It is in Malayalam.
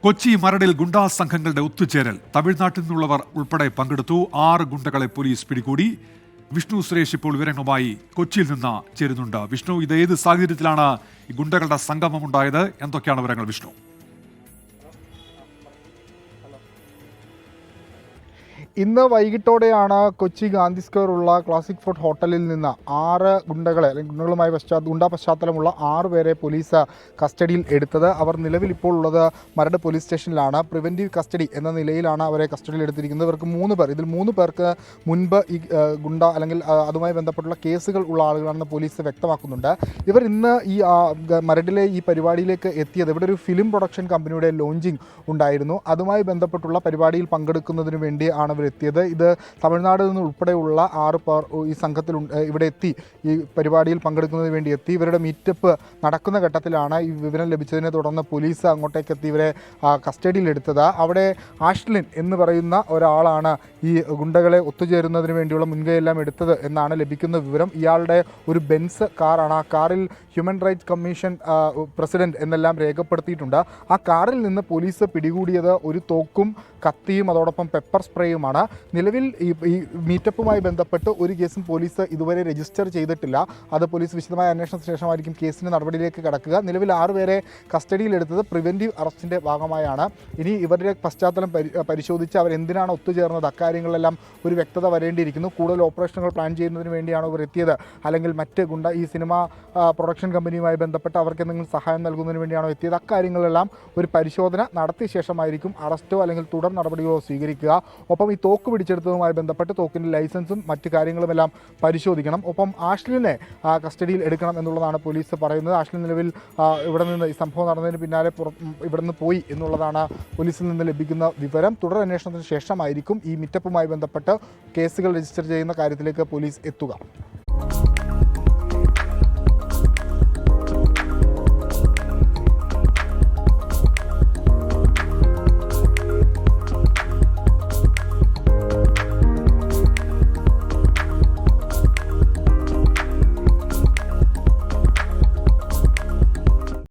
കൊച്ചി മരടിൽ ഗുണ്ടാ സംഘങ്ങളുടെ ഒത്തുചേരൽ. തമിഴ്നാട്ടിൽ നിന്നുള്ളവർ ഉൾപ്പെടെ പങ്കെടുത്തു. 6 ഗുണ്ടകളെ പോലീസ് പിടികൂടി. വിഷ്ണു സുരേഷ് ഇപ്പോൾ വിവരങ്ങളുമായി കൊച്ചിയിൽ നിന്ന് ചേരുന്നുണ്ട്. വിഷ്ണു, ഇത് ഏത് സാഹചര്യത്തിലാണ് ഈ ഗുണ്ടകളുടെ സംഗമം ഉണ്ടായത്? എന്തൊക്കെയാണ് വിവരങ്ങൾ വിഷ്ണു? ഇന്ന് വൈകിട്ടോടെയാണ് കൊച്ചി ഗാന്ധി സ്ക്വയറുള്ള ക്ലാസിക് ഫോർട്ട് ഹോട്ടലിൽ നിന്ന് 6 ഗുണ്ടകളെ അല്ലെങ്കിൽ ഗുണ്ടകളുമായി ഗുണ്ടാ പശ്ചാത്തലമുള്ള 6 പേരെ പോലീസ് കസ്റ്റഡിയിൽ എടുത്തത്. അവർ നിലവിൽ ഇപ്പോൾ ഉള്ളത് മരട് പോലീസ് സ്റ്റേഷനിലാണ്. പ്രിവെൻറ്റീവ് കസ്റ്റഡി എന്ന നിലയിലാണ് അവരെ കസ്റ്റഡിയിൽ എടുത്തിരിക്കുന്നത്. ഇവർക്ക് 3 പേർ, ഇതിൽ 3 പേർക്ക് മുൻപ് ഈ ഗുണ്ട അല്ലെങ്കിൽ അതുമായി ബന്ധപ്പെട്ടുള്ള കേസുകൾ ഉള്ള ആളുകളാണെന്ന് പോലീസ് വ്യക്തമാക്കുന്നുണ്ട്. ഇവർ ഇന്ന് ഈ മരടിലെ ഈ പരിപാടിയിലേക്ക് എത്തിയത്, ഇവിടെ ഒരു ഫിലിം പ്രൊഡക്ഷൻ കമ്പനിയുടെ ലോഞ്ചിങ് ഉണ്ടായിരുന്നു. അതുമായി ബന്ധപ്പെട്ടുള്ള പരിപാടിയിൽ പങ്കെടുക്കുന്നതിന് വേണ്ടി ആണ് ഇവർ എത്തിയത്. ഇത് തമിഴ്നാട് നിന്ന് ഉൾപ്പെടെയുള്ള 6 പേർ ഈ സംഘത്തിൽ ഇവിടെ എത്തി ഈ പരിപാടിയിൽ പങ്കെടുക്കുന്നതിന് വേണ്ടി എത്തി. ഇവരുടെ മീറ്റപ്പ് നടക്കുന്ന ഘട്ടത്തിലാണ് ഈ വിവരം ലഭിച്ചതിനെ തുടർന്ന് പോലീസ് അങ്ങോട്ടേക്ക് എത്തി ഇവരെ കസ്റ്റഡിയിലെടുത്തത്. അവിടെ ആഷ്ലിൻ എന്ന് പറയുന്ന ഒരാളാണ് ഈ ഗുണ്ടകളെ ഒത്തുചേരുന്നതിന് വേണ്ടിയുള്ള മുൻകൈയെല്ലാം എടുത്തത് എന്നാണ് ലഭിക്കുന്ന വിവരം. ഇയാളുടെ ഒരു ബെൻസ് കാറാണ്. ആ കാറിൽ ഹ്യൂമൻ റൈറ്റ്സ് കമ്മീഷൻ പ്രസിഡന്റ് എന്നെല്ലാം രേഖപ്പെടുത്തിയിട്ടുണ്ട്. ആ കാറിൽ നിന്ന് പോലീസ് പിടികൂടിയത് ഒരു തോക്കും കത്തിയും അതോടൊപ്പം പെപ്പർ സ്പ്രേയുമാണ്. നിലവിൽ ഈ മീറ്റപ്പുമായി ബന്ധപ്പെട്ട് ഒരു കേസും പോലീസ് ഇതുവരെ രജിസ്റ്റർ ചെയ്തിട്ടില്ല. അത് പോലീസ് വിശദമായ അന്വേഷണത്തിന് ശേഷമായിരിക്കും കേസിൻ്റെ നടപടിയിലേക്ക് കടക്കുക. നിലവിൽ 6 പേരെ കസ്റ്റഡിയിലെടുത്തത് പ്രിവെൻറ്റീവ് അറസ്റ്റിൻ്റെ ഭാഗമായാണ്. ഇനി ഇവരുടെ പശ്ചാത്തലം പരിശോധിച്ച് അവരെന്തിനാണ് ഒത്തുചേർന്നത്, അക്കാര്യങ്ങളെല്ലാം ഒരു വ്യക്തത വരേണ്ടിയിരിക്കുന്നു. കൂടുതൽ ഓപ്പറേഷനുകൾ പ്ലാൻ ചെയ്യുന്നതിന് വേണ്ടിയാണ് ഇവർ എത്തിയത്, അല്ലെങ്കിൽ മറ്റ് ഈ സിനിമ പ്രൊഡക്ഷൻ കമ്പനിയുമായി ബന്ധപ്പെട്ട് അവർക്ക് എന്തെങ്കിലും സഹായം നൽകുന്നതിന് വേണ്ടിയാണോ എത്തിയത്, അക്കാര്യങ്ങളെല്ലാം ഒരു പരിശോധന നടത്തിയ ശേഷമായിരിക്കും അറസ്റ്റോ അല്ലെങ്കിൽ തുടർ നടപടികളോ സ്വീകരിക്കുക. ഒപ്പം ഈ തോക്ക് പിടിച്ചെടുത്തതുമായി ബന്ധപ്പെട്ട് തോക്കിൻ്റെ ലൈസൻസും മറ്റു കാര്യങ്ങളുമെല്ലാം പരിശോധിക്കണം. ഒപ്പം ആഷ്ലിനെ കസ്റ്റഡിയിൽ എടുക്കണം എന്നുള്ളതാണ് പോലീസ് പറയുന്നത്. ആഷ്ലിൻ നിലവിൽ ഇവിടെ നിന്ന് ഈ സംഭവം നടന്നതിന് പിന്നാലെ ഇവിടെ നിന്ന് പോയി എന്നുള്ളതാണ് പോലീസിൽ നിന്ന് ലഭിക്കുന്ന വിവരം. തുടർ അന്വേഷണത്തിന് ശേഷമായിരിക്കും ഈ മീറ്റപ്പുമായി ബന്ധപ്പെട്ട് കേസുകൾ രജിസ്റ്റർ ചെയ്യുന്ന കാര്യത്തിലേക്ക് പോലീസ് എത്തുക.